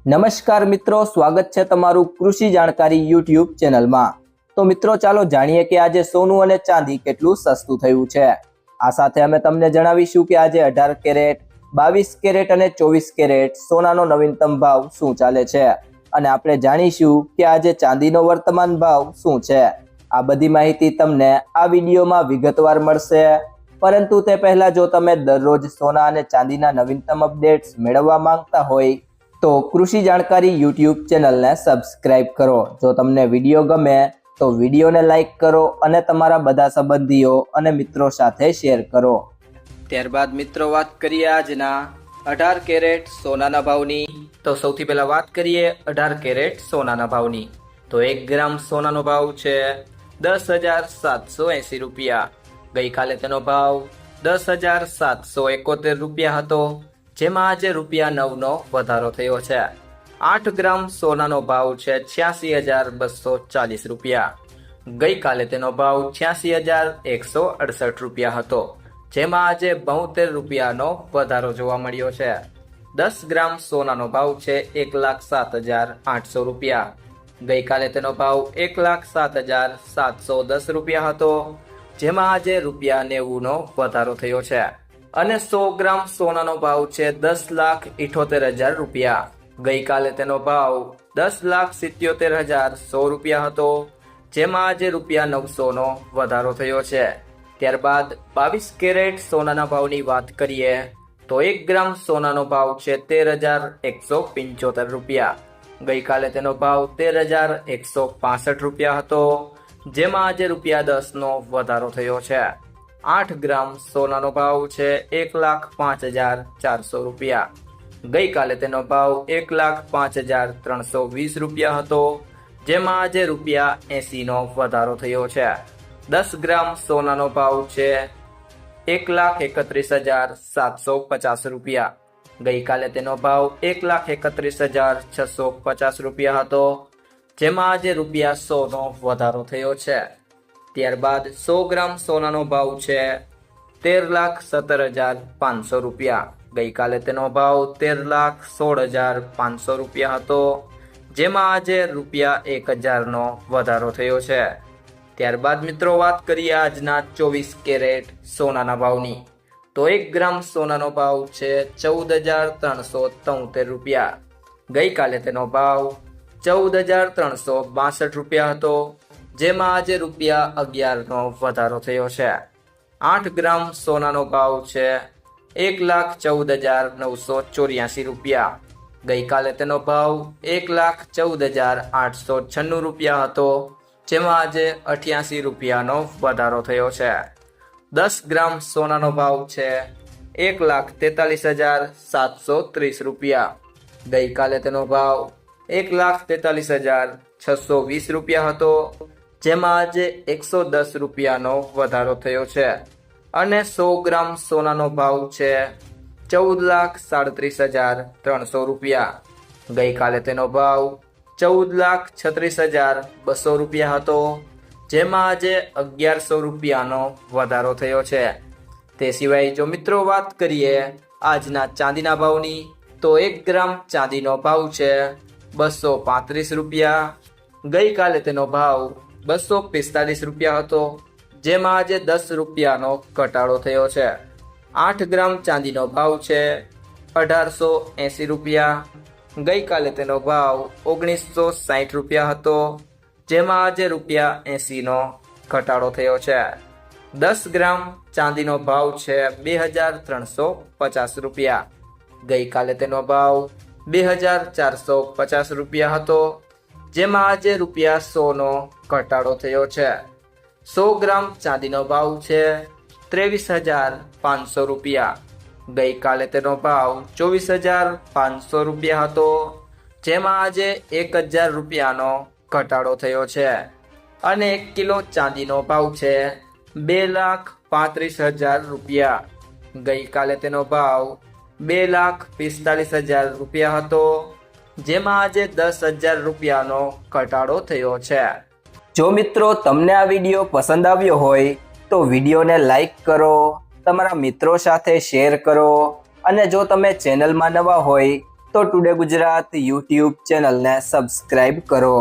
નમસ્કાર મિત્રો, સ્વાગત છે તમારું કૃષિ જાણકારી યુટ્યુબ ચેનલમાં। તો મિત્રો ચાલો જાણીએ કે આજે સોનું અને ચાંદી કેટલું સસ્તું થયું છે। આ સાથે અમે તમને જણાવીશું કે આજે 18 કેરેટ, 22 કેરેટ અને 24 કેરેટ સોનાનો નવીનતમ ભાવ શું ચાલે છે અને આપણે જાણીશું કે આજે ચાંદીનો વર્તમાન ભાવ શું છે। આ બધી માહિતી તમને આ વિડીયોમાં વિગતવાર મળશે, પરંતુ તે પહેલા જો તમે દરરોજ સોના અને ચાંદીના નવીનતમ અપડેટ્સ મેળવવા માંગતા હોય તો કૃષિ જાણકારી યુટ્યુબ ચેનલને સબસ્ક્રાઇબ કરો। જો તમને વિડીયો ગમે તો વિડીયોને લાઈક કરો અને તમારા બધા સંબંધીઓ અને મિત્રો સાથે શેર કરો। ત્યારબાદ મિત્રો વાત કરીએ આજના 18 કેરેટ સોનાના ભાવની। તો સૌથી પહેલા વાત કરીએ 18 કેરેટ સોનાના ભાવની। તો 1 ગ્રામ સોનાનો ભાવ છે 10,780 રૂપિયા। ગઈકાલે તેનો ભાવ 10,771 રૂપિયા હતો, જેમાં આજે ₹9નો વધારો થયો છે। 8 ગ્રામ સોનાનો ભાવ છે 86,240 રૂપિયા। ગઈકાલે તેનો ભાવ 86,168 રૂપિયા હતો, જેમાં આજે 72 રૂપિયાનો વધારો જોવા મળ્યો છે। 10 ગ્રામ સોનાનો ભાવ છે 1,07,800 રૂપિયા। ગઈકાલે તેનો ભાવ 1,07,710 રૂપિયા હતો, જેમાં આજે ₹90નો વધારો થયો છે। અને 100 ગ્રામ સોનાનો ભાવ છે 10,78,000 રૂપિયા। ગઈકાલે તેનો ભાવ 10,77,100 રૂપિયા હતો, જેમાં આજે ₹900નો વધારો થયો છે। ત્યારબાદ 22 કેરેટ સોનાના ભાવની વાત કરીએ તો 1 ગ્રામ સોનાનો ભાવ છે 13,175 રૂપિયા। ગઈકાલે તેનો ભાવ 13,165 રૂપિયા હતો, જેમાં આજે ₹10નો વધારો થયો છે। 8 ગ્રામ સોનાનો ભાવ છે 1,05,400 રૂપિયા। ગઈકાલે તેનો ભાવ 1,05,320 રૂપિયા હતો, જેમાં આજે ₹80નો વધારો થયો છે। 10 ગ્રામ સોનાનો ભાવ છે 1,31,750 રૂપિયા। ગઈકાલે તેનો ભાવ 1,31,650 રૂપિયા હતો, જેમાં આજે ₹100નો વધારો થયો છે। ત્યારબાદ 100 ગ્રામ સોનાનો ભાવ છે 13,17,500 રૂપિયા। ગઈકાલે તેનો ભાવ 13,16,500 રૂપિયા હતો, જેમાં આજે ₹1,000નો વધારો થયો છે। ત્યારબાદ મિત્રો વાત કરીએ આજના 24 કેરેટ સોનાના ભાવની। તો 1 ગ્રામ સોનાનો ભાવ છે 14,373 રૂપિયા। ગઈકાલે તેનો ભાવ 14,362 રૂપિયા હતો, જેમાં આજે ₹11નો વધારો થયો છે। 8 ગ્રામ સોનાનો ભાવ છે 1,14,984 રૂપિયા। ગઈકાલે તેનો ભાવ 1,14,896 રૂપિયા હતો, જેમાં આજે ₹88નો વધારો થયો છે। 10 ગ્રામ સોનાનો ભાવ છે 1,43,730 રૂપિયા। ગઈકાલે તેનો ભાવ 1,43,620 રૂપિયા હતો, જેમાં આજે ₹110નો વધારો થયો છે। અને 100 ગ્રામ સોનાનો ભાવ છે 14,37,300 રૂપિયા। ગઈકાલે તેનો ભાવ 14,36,200 રૂપિયા હતો, જેમાં આજે ₹1100નો વધારો થયો છે। તે સિવાય જો મિત્રો વાત કરીએ આજના ચાંદીના ભાવની, તો 1 ગ્રામ ચાંદીનો ભાવ છે 235 રૂપિયા। ગઈકાલે તેનો ભાવ 245 રૂપિયા હતો, જેમાં આજે ₹10નો ઘટાડો થયો છે। 8 ગ્રામ ચાંદીનો ભાવ છે 1,880 રૂપિયા। ગઈકાલે તેનો ભાવ 1,960 રૂપિયા હતો, જેમાં આજે ₹80નો ઘટાડો થયો છે। 10 ગ્રામ ચાંદીનો ભાવ છે 2,350 રૂપિયા। ગઈકાલે તેનો ભાવ 2,450 રૂપિયા હતો, જેમાં આજે ₹100નો ઘટાડો થયો છે। 100 ગ્રામ ચાંદીનો ભાવ છે 23,500 રૂપિયા। ગઈકાલે તેનો ભાવ 24,500 રૂપિયા હતો, જેમાં આજે ₹1,000નો ઘટાડો થયો છે। અને 1 કિલો ચાંદીનો ભાવ છે 2,35,000 રૂપિયા। ગઈકાલે તેનો ભાવ 2,45,000 રૂપિયા હતો, જેમાં આજે ₹10,000નો ઘટાડો થયો છે। જો મિત્રો તમને આ વિડીયો પસંદ આવ્યો હોય તો વિડીયોને લાઈક કરો, તમારા મિત્રો સાથે શેર કરો, અને જો તમે ચેનલમાં નવા હોય તો ટુડે ગુજરાત યુટ્યુબ ચેનલને સબસ્ક્રાઇબ કરો.